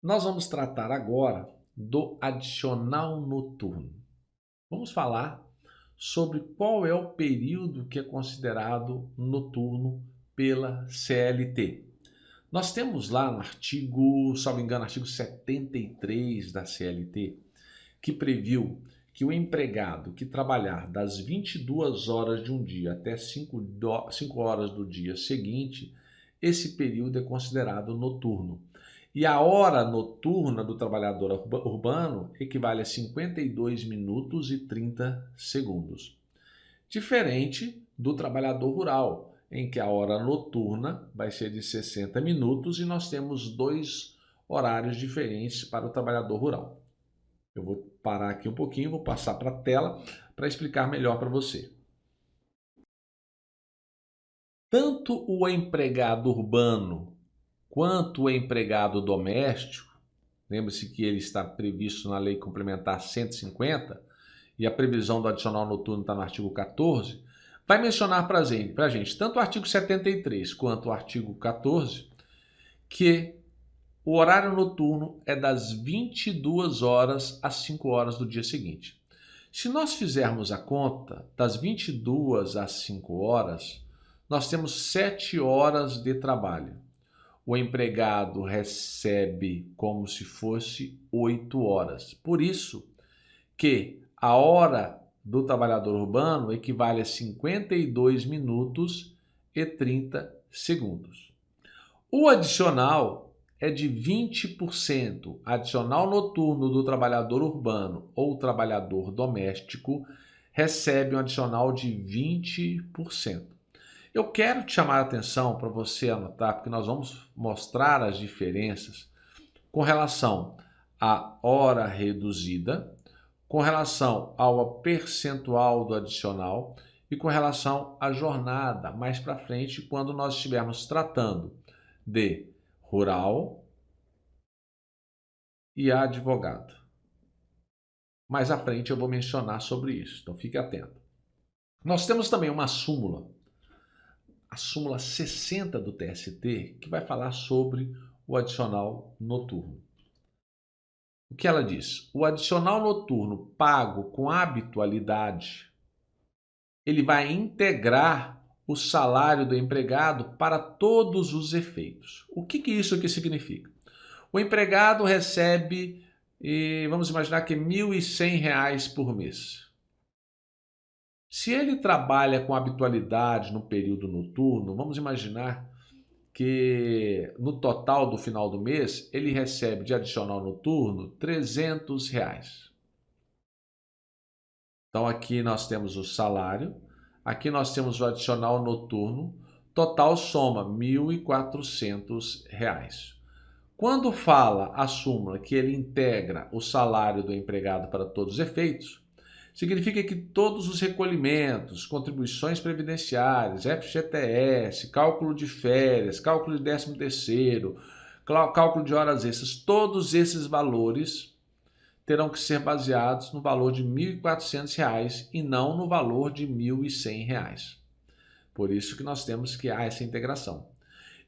Nós vamos tratar agora do adicional noturno. Vamos falar sobre qual é o período que é considerado noturno pela CLT. Nós temos lá no artigo, salvo engano, artigo 73 da CLT, que previu que o empregado que trabalhar das 22 horas de um dia até 5 horas do dia seguinte, esse período é considerado noturno. E a hora noturna do trabalhador urbano equivale a 52 minutos e 30 segundos. Diferente do trabalhador rural, em que a hora noturna vai ser de 60 minutos e nós temos dois horários diferentes para o trabalhador rural. Eu vou parar aqui um pouquinho, vou passar para a tela para explicar melhor para você. Tanto o empregado urbano quanto o empregado doméstico, lembre-se que ele está previsto na Lei Complementar 150 e a previsão do adicional noturno está no artigo 14, vai mencionar para a gente tanto o artigo 73 quanto o artigo 14 que o horário noturno é das 22 horas às 5 horas do dia seguinte. Se nós fizermos a conta das 22 às 5 horas, nós temos 7 horas de trabalho. O empregado recebe como se fosse 8 horas. Por isso que a hora do trabalhador urbano equivale a 52 minutos e 30 segundos. O adicional é de 20%. Adicional noturno do trabalhador urbano ou trabalhador doméstico recebe um adicional de 20%. Eu quero te chamar a atenção para você anotar, porque nós vamos mostrar as diferenças com relação à hora reduzida, com relação ao percentual do adicional e com relação à jornada mais para frente, quando nós estivermos tratando de rural e advogado. Mais à frente eu vou mencionar sobre isso, então fique atento. Nós temos também uma súmula, a súmula 60 do TST, que vai falar sobre o adicional noturno. O que ela diz? O adicional noturno pago com habitualidade, ele vai integrar o salário do empregado para todos os efeitos. O que isso aqui significa? O empregado recebe, vamos imaginar que R$ 1.100 por mês. Se ele trabalha com habitualidade no período noturno, vamos imaginar que no total do final do mês ele recebe de adicional noturno R$ 300. Então aqui nós temos o salário, aqui nós temos o adicional noturno, total soma R$ 1.400. Quando fala a súmula que ele integra o salário do empregado para todos os efeitos, significa que todos os recolhimentos, contribuições previdenciárias, FGTS, cálculo de férias, cálculo de 13º, cálculo de horas extras, todos esses valores terão que ser baseados no valor de R$ 1.400 e não no valor de R$ 1.100. Por isso que nós temos que há essa integração.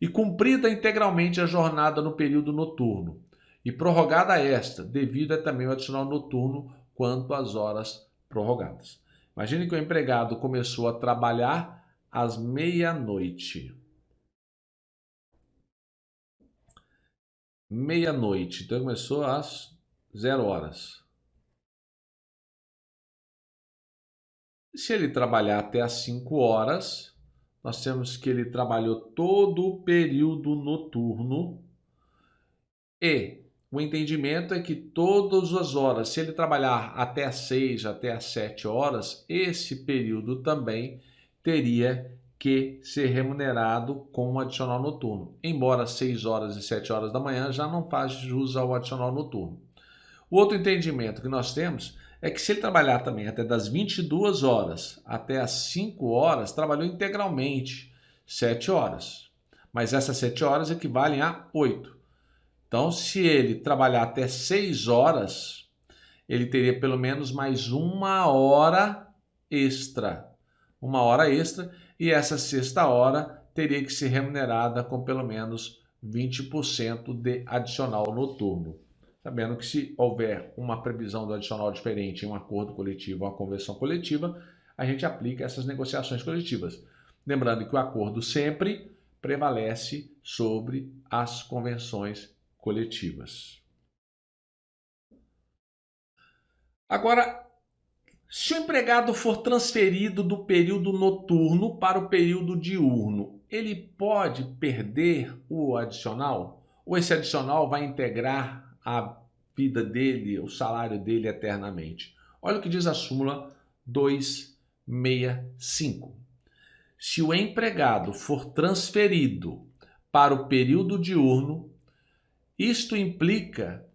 E cumprida integralmente a jornada no período noturno e prorrogada esta, devido a também o adicional noturno quanto às horas prorrogadas. Imagine que o empregado começou a trabalhar às meia-noite. Meia-noite, então começou às 0 horas. Se ele trabalhar até às 5 horas, nós temos que ele trabalhou todo o período noturno e o entendimento é que todas as horas, se ele trabalhar até às 6, até às 7 horas, esse período também teria que ser remunerado com um adicional noturno. Embora 6 horas e 7 horas da manhã já não faz jus ao adicional noturno. O outro entendimento que nós temos é que se ele trabalhar também até das 22 horas até as 5 horas, trabalhou integralmente 7 horas. Mas essas 7 horas equivalem a 8. Então, se ele trabalhar até 6 horas, ele teria pelo menos mais uma hora extra. Uma hora extra, e essa sexta hora teria que ser remunerada com pelo menos 20% de adicional noturno. Sabendo que se houver uma previsão do adicional diferente em um acordo coletivo ou uma convenção coletiva, a gente aplica essas negociações coletivas. Lembrando que o acordo sempre prevalece sobre as convenções coletivas. Agora, se o empregado for transferido do período noturno para o período diurno, ele pode perder o adicional? Ou esse adicional vai integrar a vida dele, o salário dele eternamente? Olha o que diz a súmula 265. Se o empregado for transferido para o período diurno, isto implica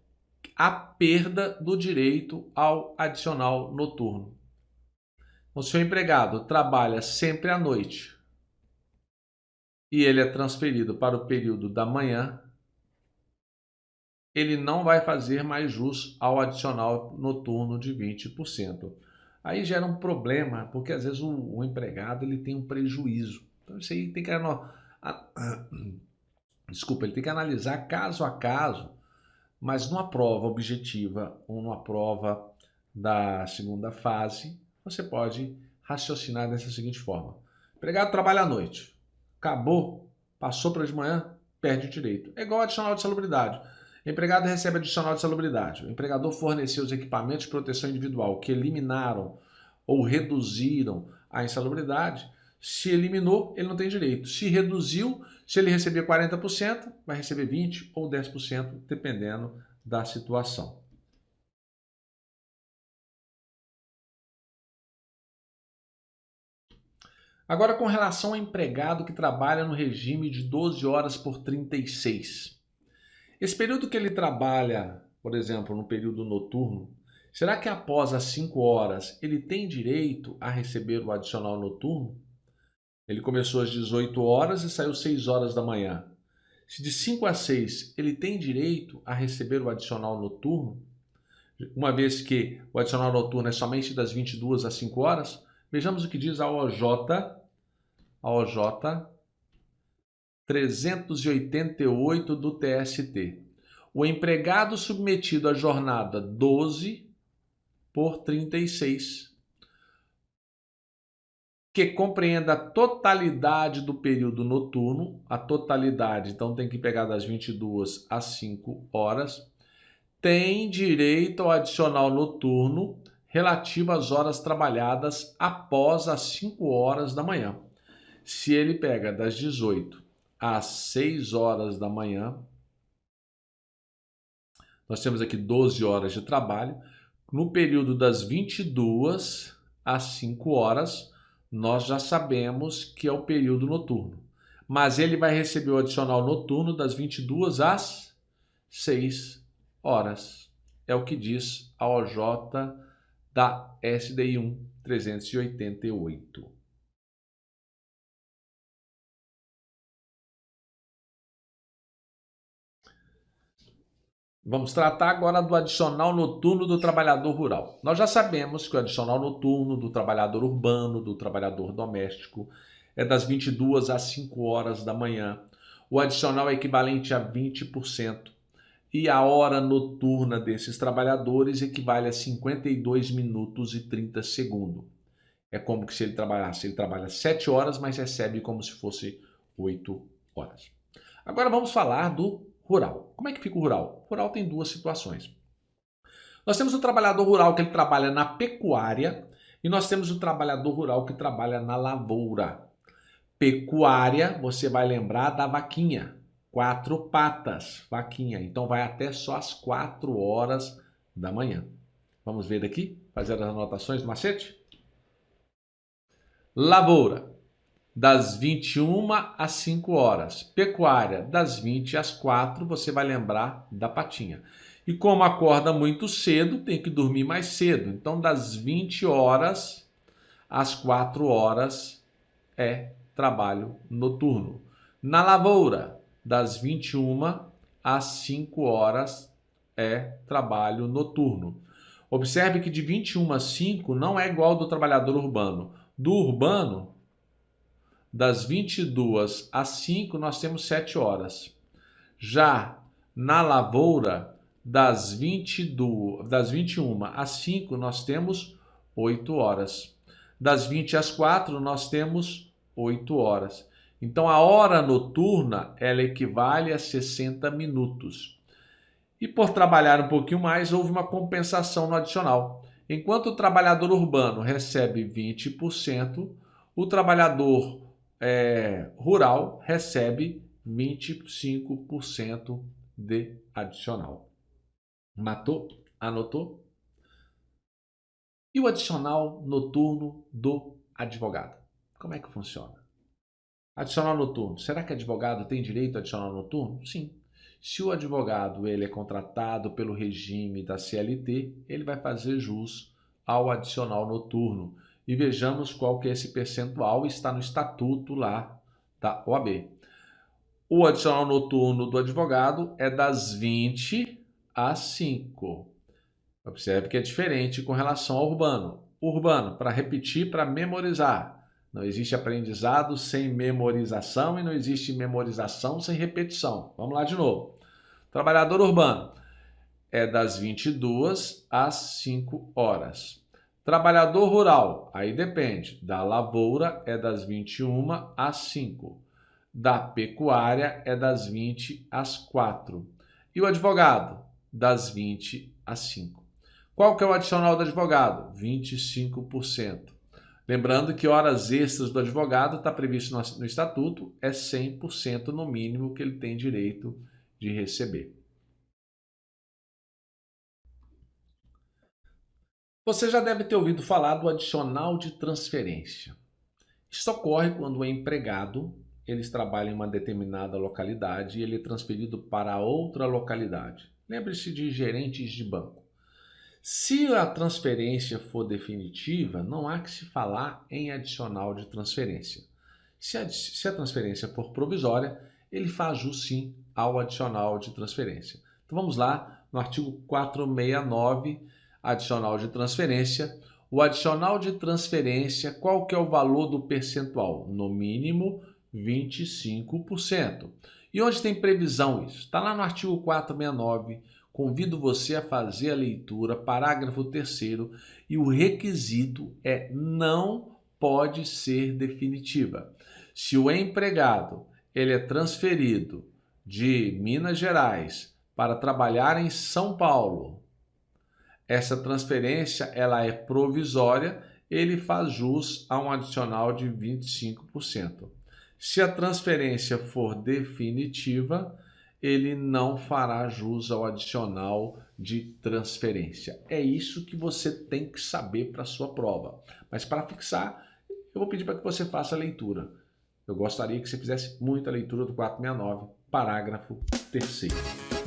a perda do direito ao adicional noturno. O seu empregado trabalha sempre à noite e ele é transferido para o período da manhã, ele não vai fazer mais jus ao adicional noturno de 20%. Aí gera um problema, porque às vezes o empregado ele tem um prejuízo. Então isso aí tem que ele tem que analisar caso a caso, mas numa prova objetiva ou numa prova da segunda fase, você pode raciocinar dessa seguinte forma. O empregado trabalha à noite, acabou, passou para de manhã, perde o direito. É igual adicional de salubridade. O empregado recebe adicional de salubridade. O empregador forneceu os equipamentos de proteção individual que eliminaram ou reduziram a insalubridade. Se eliminou, ele não tem direito. Se reduziu, se ele receber 40%, vai receber 20% ou 10%, dependendo da situação. Agora, com relação ao empregado que trabalha no regime de 12 horas por 36. Esse período que ele trabalha, por exemplo, no período noturno, será que após as 5 horas ele tem direito a receber o adicional noturno? Ele começou às 18 horas e saiu 6 horas da manhã. Se de 5 a 6 ele tem direito a receber o adicional noturno, uma vez que o adicional noturno é somente das 22 às 5 horas, vejamos o que diz a OJ 388 do TST. O empregado submetido à jornada 12 por 36, que compreenda a totalidade do período noturno, a totalidade, então tem que pegar das 22 às 5 horas, tem direito ao adicional noturno relativo às horas trabalhadas após as 5 horas da manhã. Se ele pega das 18 às 6 horas da manhã, nós temos aqui 12 horas de trabalho. No período das 22 às 5 horas, nós já sabemos que é o período noturno. Mas ele vai receber o adicional noturno das 22 às 6 horas. É o que diz a OJ da SDI 1 388. Vamos tratar agora do adicional noturno do trabalhador rural. Nós já sabemos que o adicional noturno do trabalhador urbano, do trabalhador doméstico, é das 22 às 5 horas da manhã. O adicional é equivalente a 20%. E a hora noturna desses trabalhadores equivale a 52 minutos e 30 segundos. É como que se ele trabalhasse. Ele trabalha 7 horas, mas recebe como se fosse 8 horas. Agora vamos falar do rural. Como é que fica o rural? O rural tem duas situações. Nós temos o trabalhador rural que ele trabalha na pecuária e nós temos o trabalhador rural que trabalha na lavoura. Pecuária, você vai lembrar da vaquinha. 4 patas, vaquinha. Então vai até só às 4 horas da manhã. Vamos ver aqui, fazer as anotações do macete? Lavoura, das 21 às 5 horas. Pecuária, das 20 às 4, você vai lembrar da patinha. E como acorda muito cedo, tem que dormir mais cedo. Então, das 20 horas às 4 horas é trabalho noturno. Na lavoura, das 21 às 5 horas é trabalho noturno. Observe que de 21 às 5 não é igual ao do trabalhador urbano. Do urbano, das 22 às 5 nós temos 7 horas. Já na lavoura, das 21 às 5, nós temos 8 horas. Das 20 às 4, nós temos 8 horas. Então, a hora noturna, ela equivale a 60 minutos. E por trabalhar um pouquinho mais, houve uma compensação no adicional. Enquanto o trabalhador urbano recebe 20%, o trabalhador rural recebe 25% de adicional. Matou? Anotou? E o adicional noturno do advogado? Como é que funciona? Adicional noturno. Será que advogado tem direito a adicional noturno? Sim. Se o advogado ele é contratado pelo regime da CLT, ele vai fazer jus ao adicional noturno. E vejamos qual que é esse percentual, está no estatuto lá da OAB. O adicional noturno do advogado é das 20 às 5. Observe que é diferente com relação ao urbano. Urbano, para repetir, para memorizar. Não existe aprendizado sem memorização e não existe memorização sem repetição. Vamos lá de novo. Trabalhador urbano é das 22 às 5 horas. Trabalhador rural, aí depende. Da lavoura é das 21 às 5. Da pecuária é das 20 às 4. E o advogado? Das 20 às 5. Qual que é o adicional do advogado? 25%. Lembrando que horas extras do advogado está previsto no estatuto, é 100% no mínimo que ele tem direito de receber. Você já deve ter ouvido falar do adicional de transferência. Isso ocorre quando o empregado eles trabalham em uma determinada localidade e ele é transferido para outra localidade. Lembre-se de gerentes de banco. Se a transferência for definitiva, não há que se falar em adicional de transferência. Se a transferência for provisória, ele faz jus sim ao adicional de transferência. Então vamos lá, no artigo 469, adicional de transferência. O adicional de transferência, qual que é o valor do percentual? No mínimo, 25%. E onde tem previsão isso? Está lá no artigo 469. Convido você a fazer a leitura, parágrafo 3º, e o requisito é não pode ser definitiva. Se o empregado ele é transferido de Minas Gerais para trabalhar em São Paulo, essa transferência ela é provisória, ele faz jus a um adicional de 25%. Se a transferência for definitiva, ele não fará jus ao adicional de transferência. É isso que você tem que saber para a sua prova. Mas para fixar, eu vou pedir para que você faça a leitura. Eu gostaria que você fizesse muita leitura do 469, parágrafo 3º.